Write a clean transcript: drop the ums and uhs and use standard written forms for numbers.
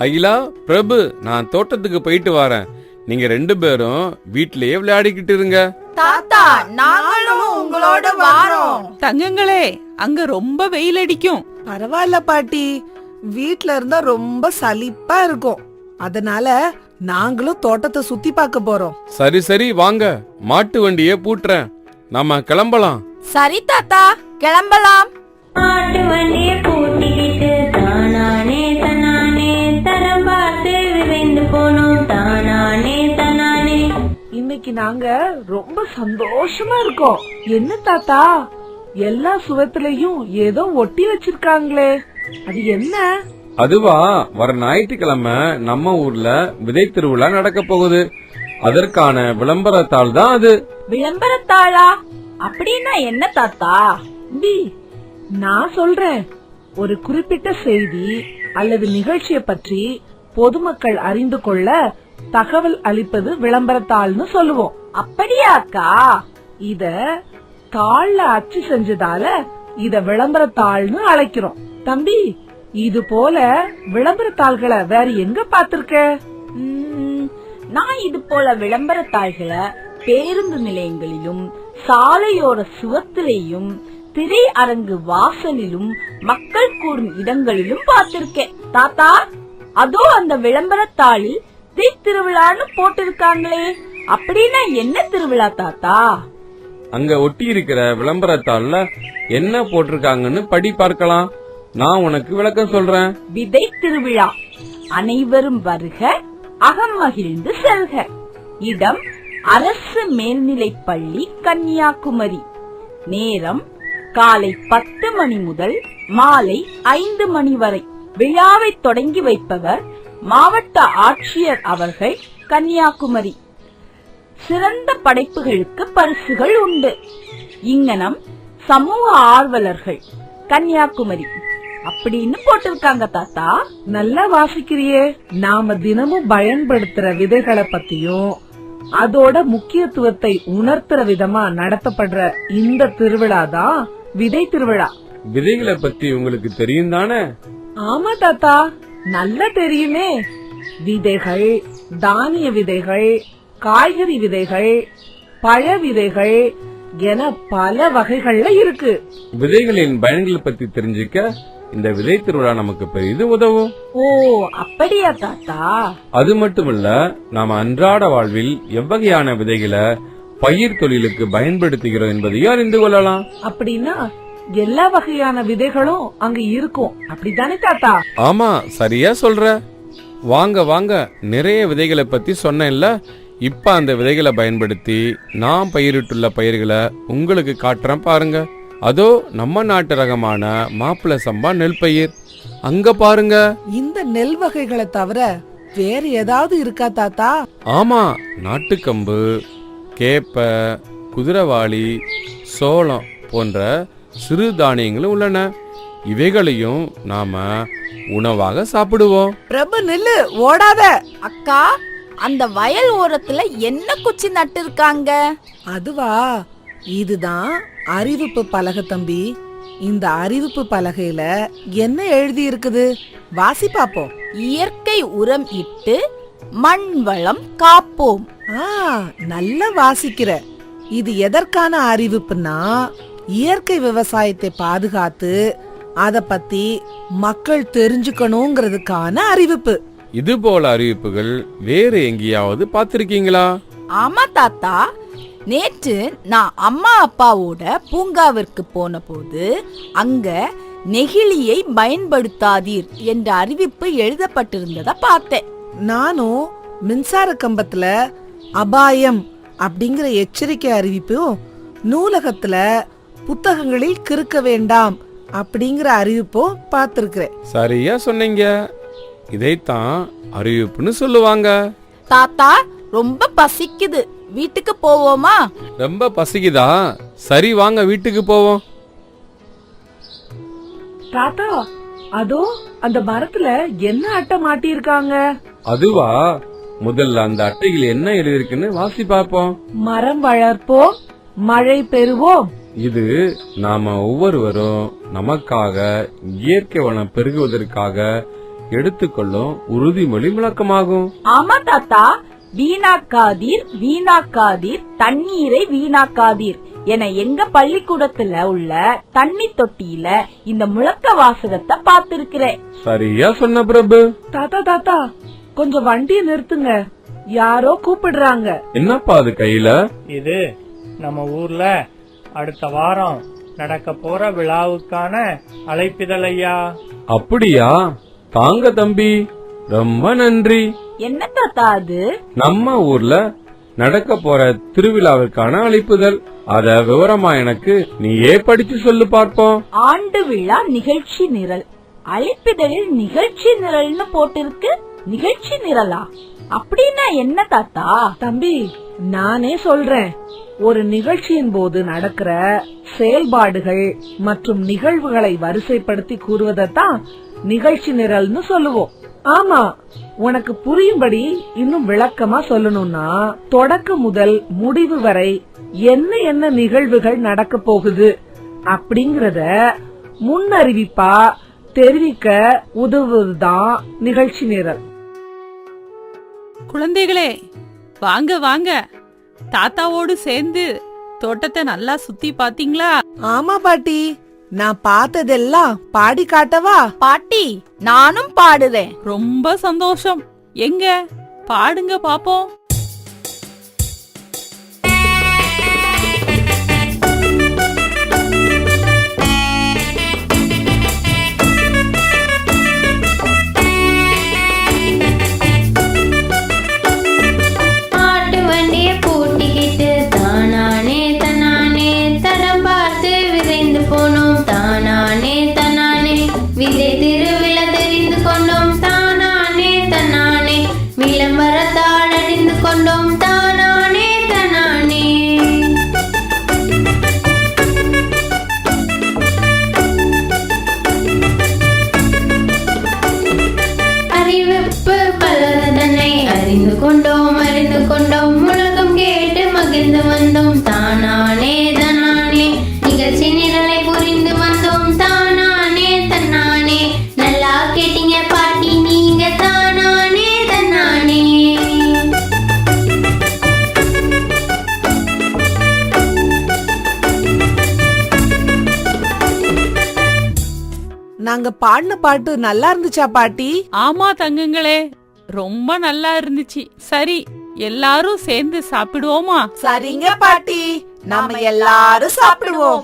அகிலா, பிரபு, நான் தோட்டத்துக்கு போயிட்டு வரேன். நீங்க 2 பேரும் வீட்லயே விளையாடிக்கிட்டு இருங்க. தாத்தா, நாங்களும் உங்களோட வாரோம். தங்கங்களே, அங்க ரொம்ப வெயில் அடிக்கும். பரவாயில்ல பாட்டி, வீட்ல இருந்தா ரொம்ப சலிப்பா இருக்கும். அதனால நாங்களும் தோட்டத்தை சுத்தி பார்க்க போறோம். சரி சரி, வாங்க, மாட்டு வண்டியை பூட்டுறேன், நாம கிளம்பலாம். சரி தாத்தா, கிளம்பலாம். மாட்டு வண்டிய பூட்டிக்கிட்டு தானானே தனானே தரம் பார்த்து விரைந்து போனோம் தானானே தனானே. இன்னைக்கு நாங்க ரொம்ப சந்தோஷமா இருக்கோம். என்ன தாத்தா, எல்லா சுவத்திலையும் ஏதோ ஒட்டி வச்சிருக்காங்களே, அது என்ன? அதுவா, வர ஞாயிற்றுக்கிழமை நம்ம ஊர்ல விதை திருவிழா நடக்க போகுது. அதற்கான விளம்பரத்தாள் தான் அது. விளம்பரத்தாளா? அப்படின்னா என்ன தாத்தா? நான் சொல்றேன். ஒரு குறிப்பிட்ட செய்தி அல்லது நிகழ்ச்சியை பற்றி பொதுமக்கள் அறிந்து கொள்ள தகவல் அளிப்பது விளம்பரத்தாள்னு சொல்லுவோம். அப்படியா அக்கா? இத தாள்ல அச்சு செஞ்சதால இத விளம்பரத்தாள்னு அழைக்கிறோம். தம்பி, இது போல விளம்பரத்தாள்களை வேற எங்க பாத்திருக்க? நான் இது போல விளம்பரத்தாள்களை பேருந்து நிலையங்களிலும் சாலையோர சுவத்திலையும் திரை அரங்கு வாசலிலும் மக்கள் கூடும் இடங்களிலும் பார்த்திருக்கேன் தாத்தா. அதோ அந்த விளம்பரத்தாளில் திருவிழான்னு போட்டிருக்காங்களே, அப்படின்னா என்ன திருவிழா தாத்தா? அங்க ஒட்டி இருக்கிற விளம்பரத்தாள்ல என்ன போட்டிருக்காங்கன்னு படி பார்க்கலாம். நான் உனக்கு விளக்கம் சொல்றேன். விதை திருவிழா, அனைவரும் வருக, அகம் மகிழ்ந்து செல்க. இடம் அரசு மேல்நிலைப் பள்ளி, கன்னியாகுமரி. நேரம் காலை 10 மணி முதல் மாலை 5 மணி வரை. விழாவை தொடங்கி வைப்பவர் மாவட்ட ஆட்சியர் அவர்கள், கன்னியாகுமரி. சிறந்த படைப்புகளுக்கு பரிசுகள் உண்டு. இங்கனம் சமூக ஆர்வலர்கள், கன்னியாகுமரி அப்படின்னு போட்டிருக்காங்க தாத்தா. நல்லா வாசிக்கிறியே. நாம தினமும் பயன்படுத்துற விதைகளை பத்தியும் அதோட முக்கியத்துவத்தை உணர்த்துற விதமா நடத்தப்படுற இந்த திருவிழா தான் விதை திருவிழா. விதைகளை பத்தி உங்களுக்கு தெரியும் தானே? ஆமா தாத்தா, நல்லா தெரியுமே. விதைகள், தானிய விதைகள், காய்கறி விதைகள், பழ விதைகள் என பல வகைகள்ல இருக்கு. விதைகளின் பயன்கள் பத்தி தெரிஞ்சுக்க இந்த விதை திருவிழா நமக்கு பெரிதும் உதவும். ஓ, அப்படியா தாத்தா? அது மட்டுமல்ல, நாம அன்றாட வாழ்வில் எவ்வகையான விதைகளை பயிர் தொழிலுக்கு பயன்படுத்துகிறோம் என்பதையும் அறிந்து கொள்ளலாம். அப்படின்னா எல்லா வகையான விதைகளும் அங்க இருக்கும், அப்படித்தானே தாத்தா? ஆமா, சரியா சொல்ற. வாங்க வாங்க, நிறைய விதைகளை பத்தி சொன்னேன்ல. இப்ப அந்த விதைகளை பயன்படுத்தி நான் பயிரிட்டுள்ள பயிர்களை உங்களுக்கு காட்டுறேன் பாருங்க. அதோ நம்ம நாட்டு ரகமான மாப்பிள்ளை சம்பா நெல் பயிர். அங்க பாருங்க. இந்த நெல் வகைகளை தவிர வேற ஏதாவது இருக்கா தாத்தா? ஆமா, நாட்டுக்கம்பு, கேப்ப, குதிரவாளி, சோளம் போன்ற சிறு தானியங்களும் உள்ளன. இவைகளையும் நாம உணவாக சாப்பிடுவோம். பிரபு, நில்லு, ஓடாத. அக்கா, அந்த வயல் ஓரத்துல என்ன குச்சி நட்டு இருக்காங்க? அதுவா, இதுதான் அறிவிப்பு பலகை தம்பி. இந்த அறிவிப்பு பலகையில என்ன எழுதி இருக்குது வாசி பாப்போம். இயற்கை உரம் இட்டு மண் வளம் காப்போம். நல்லா வாசிக்கிற. இது எதற்கான அறிவிப்புனா, இயற்கை விவசாயத்தை பாதுகாத்து அத பத்தி மக்கள் தெரிஞ்சுக்கணுங்கிறதுக்கான அறிவிப்பு. இது போல அறிவிப்புகள் வேறு எங்கேயாவது பாத்திருக்கீங்களா? ஆமா தாத்தா, நேற்று நான் அம்மா அப்பாவோட பூங்காவிற்கு போன போது அங்க நெகிழியை பயன்படுத்தாதீர் என்ற அறிவிப்பு எழுதப்பட்டிருந்தத பார்த்தேன். நானும் மின்சார கம்பத்துல அபாயம் அப்படிங்கிற எச்சரிக்கை அறிவிப்பும், நூலகத்துல புத்தகங்களில் கிறுக்க வேண்டாம் அப்படிங்கிற அறிவிப்பும் பார்த்திருக்கிறேன். சரியா சொன்னீங்க. இதைத்தான் அறிவிப்புன்னு சொல்லுவாங்க. தாத்தா, ரொம்ப பசிக்குது, வீட்டுக்கு போவோமா? ரொம்ப பசிக்குதா? சரி, வாங்க வீட்டுக்கு போவோம். தாத்தா, அதோ அந்த மரத்துல என்ன அட்டை மாட்டி இருக்காங்க? அதுவா, முதல்ல அந்த அட்டையில் என்ன எழுதிருக்குன்னு வாசி பார்ப்போம். மரம் வளர்ப்போம், மழை பெறுவோம். இது நாம ஒவ்வொருவரும் நமக்காக இயற்கை வளம் பெருகுவதற்காக எடுத்துக்கொள்ளும் உறுதிமொழி முழக்கமாகும். ஆமா தாத்தா, வீணாக்காதீர் வீணாக்காதீர் தண்ணீரை வீணாக்காதீர் என எங்க பள்ளிக்கூடத்துல உள்ள தண்ணி தொட்டியில இந்த முழக்க வாசகத்தை பார்த்திருக்கிறேன். சரியா சொன்ன பிரபு. தாத்தா தாத்தா, கொஞ்சம் வண்டியை நிறுத்துங்க, யாரோ கூப்பிடுறாங்க. என்னப்பா அது கையில? இது நம்ம ஊர்ல அடுத்த வாரம் நடக்க போற விழாவுக்கான அழைப்பிதழ் ஐயா. அப்படியா? தாங்க தம்பி, ரொம்ப நன்றி. என்ன தாத்தா அது? நம்ம ஊர்ல நடக்க போற திருவிழாவிற்கான அழைப்புதல். அத விவரமா எனக்கு நீயே படிச்சு சொல்லு பார்ப்போம். ஆண்டு விழா நிகழ்ச்சி நிரல். அழைப்பிதழில் நிகழ்ச்சி நிரல்னு போட்டிருக்கு. நிகழ்ச்சி நிரலா? அப்படின்னா என்ன தாத்தா? தம்பி, நானே சொல்றேன். ஒரு நிகழ்ச்சியின் போது நடக்கிற செயல்பாடுகள் மற்றும் நிகழ்வுகளை வரிசைப்படுத்தி கூறுவதைத்தான் நிகழ்ச்சி நிரல்னு சொல்லுவோம். ஆமா, உனக்கு புரியும்படி இன்னும் விளக்கமா சொல்லணும்னா, தொடக்கம் முதல் முடிவு வரை என்ன என்ன நிகழ்வுகள் நடக்க போகுது அப்படிங்கறத முன்னறிவிப்பா தெரிவிக்க உதவுவதுதான் நிகழ்ச்சி நிரல். குழந்தைகளே, வாங்க வாங்க, தாத்தாவோடு சேர்ந்து தோட்டத்தை நல்லா சுத்தி பாத்தீங்களா? ஆமா பாட்டி, நான் பார்த்ததெல்லாம் பாடி காட்டவா? பாட்டி, நானும் பாடுறேன். ரொம்ப சந்தோஷம். எங்க பாடுங்க பாப்போம். மாட்டு வண்டிய பூட்டிக்கிட்டு தானானே தன்னானே தரம் பார்த்து விரைந்து போனோம் தானானே தன்னானே விதை திருவிழ தெரிந்து கொண்டோம் தானானே தன்னானே விளம்பரத்தால் அழிந்து கொண்டோம் தானானே தன்னானே. அறிவிப்பு பலதனை அறிந்து கொண்டோம் முழக்கம் கேட்டு மகிழ்ந்து வந்தோம் தானானே தன்னானே நிகழ்ச்சி நிரலை புரிந்து வந்தோம் தானானே தன்னானே. நல்லா கேட்டீங்க பாட்டி நீங்க தானானே தன்னானே. நாங்க பாடின பாட்டு நல்லா இருந்துச்சா பாட்டி? ஆமா தங்கங்களே, ரொம்ப நல்லா இருந்துச்சு. சரி, எல்லாரும் சேர்ந்து சாப்பிடுவோமா? சரிங்க பாட்டி, நாம எல்லாரும் சாப்பிடுவோம்.